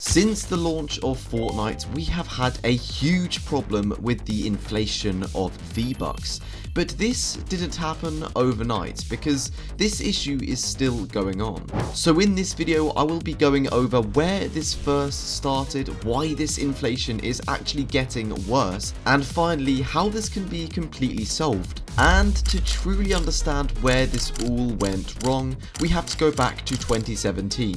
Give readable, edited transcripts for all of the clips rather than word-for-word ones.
Since the launch of Fortnite, we have had a huge problem with the inflation of VBucks. But this didn't happen overnight because this issue is still going on. So in this video, I will be going over where this first started, why this inflation is actually getting worse, and finally how this can be completely solved. And to truly understand where this all went wrong, we have to go back to 2017,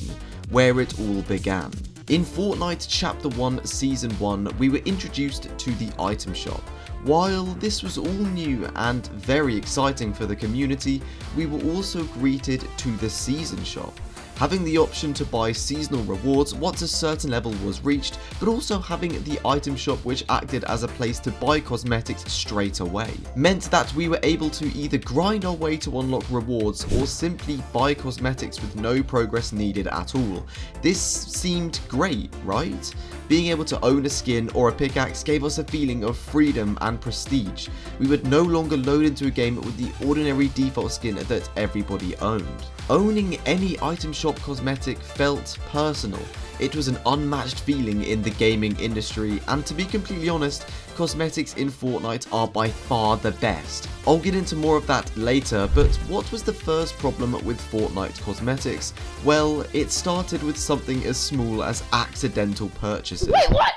where it all began. In Fortnite Chapter 1 Season 1, we were introduced to the item shop. While this was all new and very exciting for the community, we were also greeted to the season shop, having the option to buy seasonal rewards once a certain level was reached, but also having the item shop, which acted as a place to buy cosmetics straight away, meant that we were able to either grind our way to unlock rewards or simply buy cosmetics with no progress needed at all. This seemed great, right? Being able to own a skin or a pickaxe gave us a feeling of freedom and prestige. We would no longer load into a game with the ordinary default skin that everybody owned. Owning any item shop cosmetic felt personal. It was an unmatched feeling in the gaming industry, and to be completely honest, cosmetics in Fortnite are by far the best. I'll get into more of that later, but what was the first problem with Fortnite Cosmetics? Well, it started with something as small as accidental purchases. Wait, what?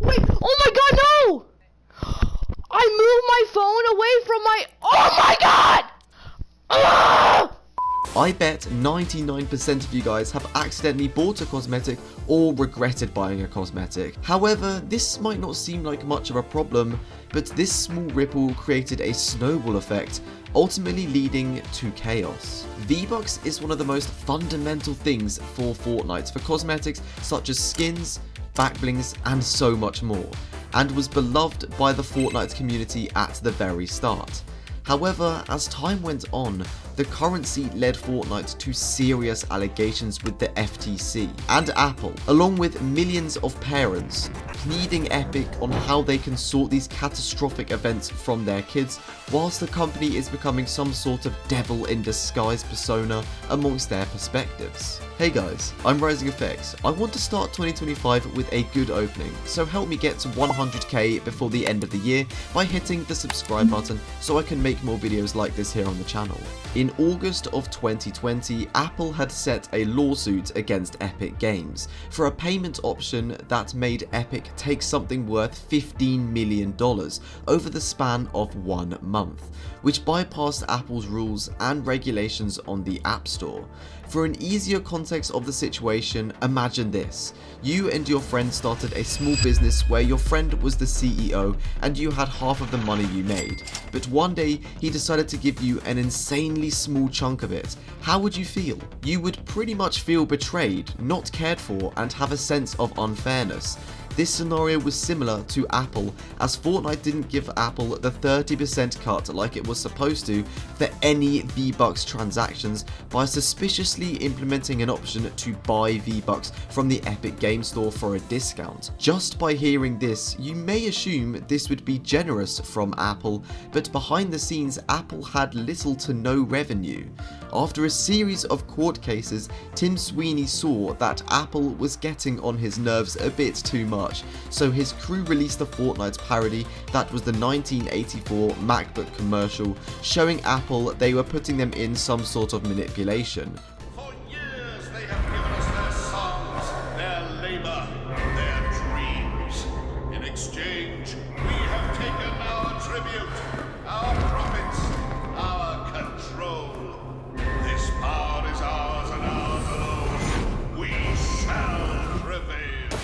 Wait, oh my god, no! I moved my phone away from my... Oh my god! Ah! I bet 99% of you guys have accidentally bought a cosmetic or regretted buying a cosmetic. However, this might not seem like much of a problem, but this small ripple created a snowball effect, ultimately leading to chaos. VBucks is one of the most fundamental things for Fortnite for cosmetics such as skins, backblings, and so much more, and was beloved by the Fortnite community at the very start. However, as time went on, the currency led Fortnite to serious allegations with the FTC and Apple, along with millions of parents pleading Epic on how they can sort these catastrophic events from their kids, whilst the company is becoming some sort of devil in disguise persona amongst their perspectives. Hey guys, I'm Rising Effects. I want to start 2025 with a good opening, so help me get to 100k before the end of the year by hitting the subscribe button so I can make more videos like this here on the channel. In August of 2020, Apple had set a lawsuit against Epic Games for a payment option that made Epic take something worth $15 million over the span of 1 month, which bypassed Apple's rules and regulations on the App Store. For an easier context of the situation, imagine this. You and your friend started a small business where your friend was the CEO and you had half of the money you made. But one day, he decided to give you an insanely small chunk of it. How would you feel? You would pretty much feel betrayed, not cared for, and have a sense of unfairness. This scenario was similar to Apple, as Fortnite didn't give Apple the 30% cut like it was supposed to for any VBucks transactions by suspiciously implementing an option to buy VBucks from the Epic Game Store for a discount. Just by hearing this, you may assume this would be generous from Apple, but behind the scenes, Apple had little to no revenue. After a series of court cases, Tim Sweeney saw that Apple was getting on his nerves a bit too much, so his crew released a Fortnite parody that was the 1984 MacBook commercial, showing Apple they were putting them in some sort of manipulation. For years they have given us their songs, their labor, their dreams. In exchange, we have taken our tribute, our profits, our control. This power is ours and ours alone. We shall prevail.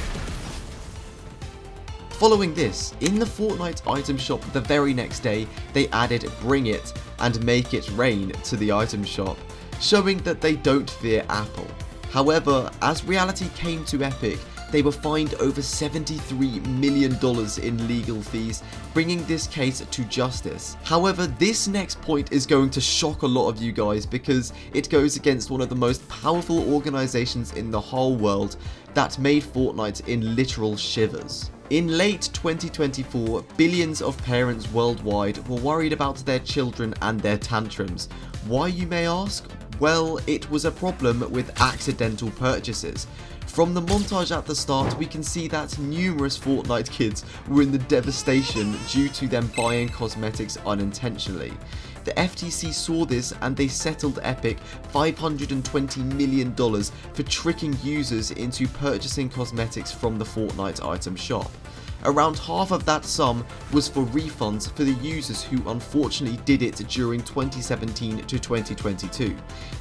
Following this, in the Fortnite item shop the very next day, they added Bring It and Make It Rain to the item shop, showing that they don't fear Apple. However, as reality came to Epic, they were fined over $73 million in legal fees, bringing this case to justice. However, this next point is going to shock a lot of you guys because it goes against one of the most powerful organizations in the whole world that made Fortnite in literal shivers. In late 2024, billions of parents worldwide were worried about their children and their tantrums. Why, you may ask? Well, it was a problem with accidental purchases. From the montage at the start, we can see that numerous Fortnite kids were in the devastation due to them buying cosmetics unintentionally. The FTC saw this and they settled Epic $520 million for tricking users into purchasing cosmetics from the Fortnite item shop. Around half of that sum was for refunds for the users who unfortunately did it during 2017 to 2022.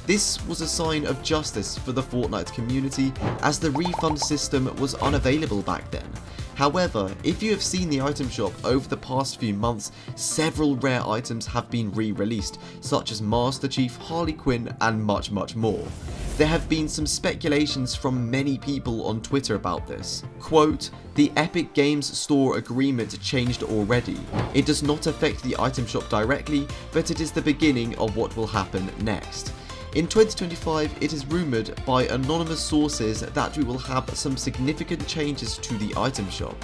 This was a sign of justice for the Fortnite community, as the refund system was unavailable back then. However, if you have seen the item shop over the past few months, several rare items have been re-released, such as Master Chief, Harley Quinn, and much more. There have been some speculations from many people on Twitter about this. Quote, "The Epic Games Store agreement changed already. It does not affect the item shop directly, but it is the beginning of what will happen next. In 2025, it is rumoured by anonymous sources that we will have some significant changes to the item shop.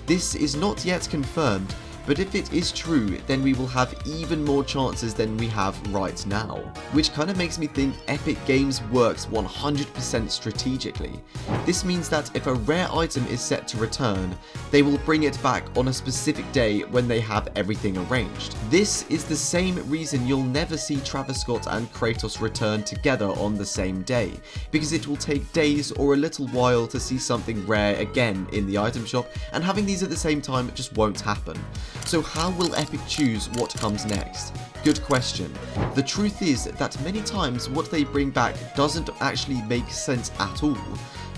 This is not yet confirmed, but if it is true, then we will have even more chances than we have right now." Which kind of makes me think Epic Games works 100% strategically. This means that if a rare item is set to return, they will bring it back on a specific day when they have everything arranged. This is the same reason you'll never see Travis Scott and Kratos return together on the same day, because it will take days or a little while to see something rare again in the item shop, and having these at the same time just won't happen. So how will Epic choose what comes next? Good question. The truth is that many times what they bring back doesn't actually make sense at all.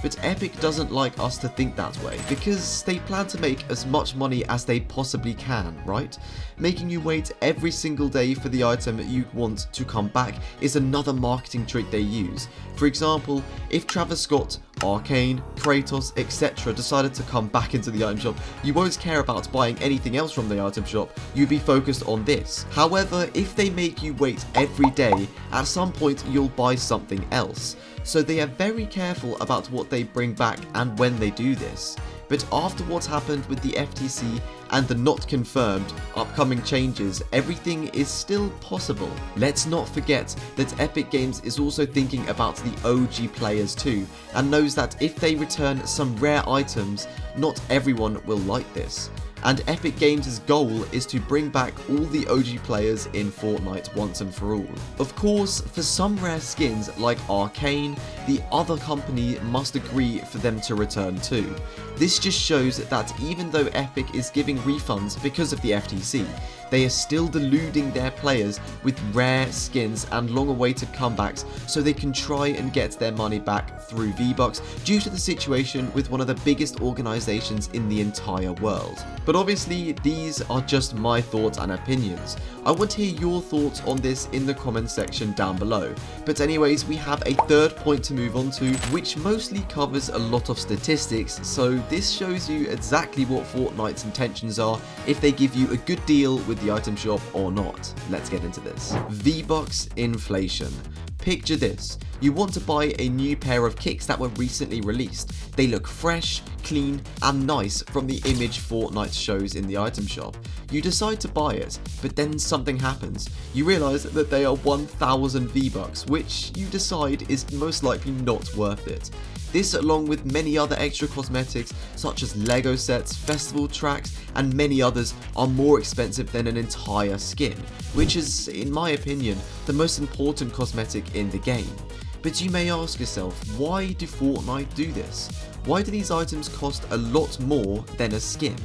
But Epic doesn't like us to think that way, because they plan to make as much money as they possibly can, right? Making you wait every single day for the item you want to come back is another marketing trick they use. For example, if Travis Scott, Arcane, Kratos, etc. decided to come back into the item shop, you won't care about buying anything else from the item shop, you'd be focused on this. However, if they make you wait every day, at some point you'll buy something else. So they are very careful about what they bring back and when they do this. But after what's happened with the FTC and the not confirmed upcoming changes, everything is still possible. Let's not forget that Epic Games is also thinking about the OG players too, and knows that if they return some rare items, not everyone will like this. And Epic Games' goal is to bring back all the OG players in Fortnite once and for all. Of course, for some rare skins like Arcane, the other company must agree for them to return too. This just shows that even though Epic is giving refunds because of the FTC, they are still deluding their players with rare skins and long-awaited comebacks so they can try and get their money back through VBucks due to the situation with one of the biggest organizations in the entire world. But obviously, these are just my thoughts and opinions. I want to hear your thoughts on this in the comments section down below. But anyways, we have a third point to move on to, which mostly covers a lot of statistics, so this shows you exactly what Fortnite's intentions are if they give you a good deal with the item shop or not. Let's get into this. VBucks inflation. Picture this. You want to buy a new pair of kicks that were recently released. They look fresh, clean, and nice from the image Fortnite shows in the item shop. You decide to buy it, but then something happens. You realise that they are 1,000 V-Bucks, which you decide is most likely not worth it. This, along with many other extra cosmetics such as Lego sets, festival tracks, and many others, are more expensive than an entire skin, which is, in my opinion, the most important cosmetic in the game. But you may ask yourself, why do Fortnite do this? Why do these items cost a lot more than a skin?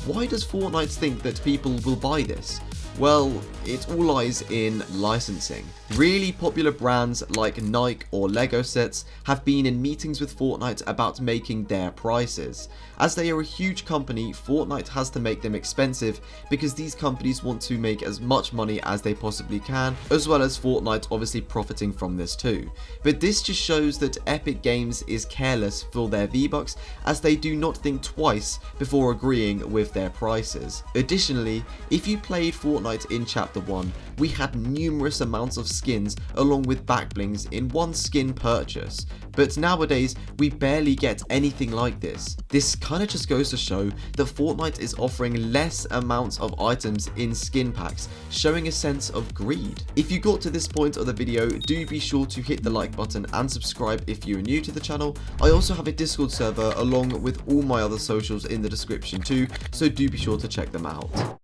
Why does Fortnite think that people will buy this? Well, it all lies in licensing. Really popular brands like Nike or Lego sets have been in meetings with Fortnite about making their prices. As they are a huge company, Fortnite has to make them expensive because these companies want to make as much money as they possibly can, as well as Fortnite obviously profiting from this too. But this just shows that Epic Games is careless for their V-Bucks, as they do not think twice before agreeing with their prices. Additionally, if you played Fortnite Fortnite in Chapter 1, we had numerous amounts of skins along with back blings in one skin purchase, but nowadays we barely get anything like this. This kinda just goes to show that Fortnite is offering less amounts of items in skin packs, showing a sense of greed. If you got to this point of the video, do be sure to hit the like button and subscribe if you're new to the channel. I also have a Discord server along with all my other socials in the description too, so do be sure to check them out.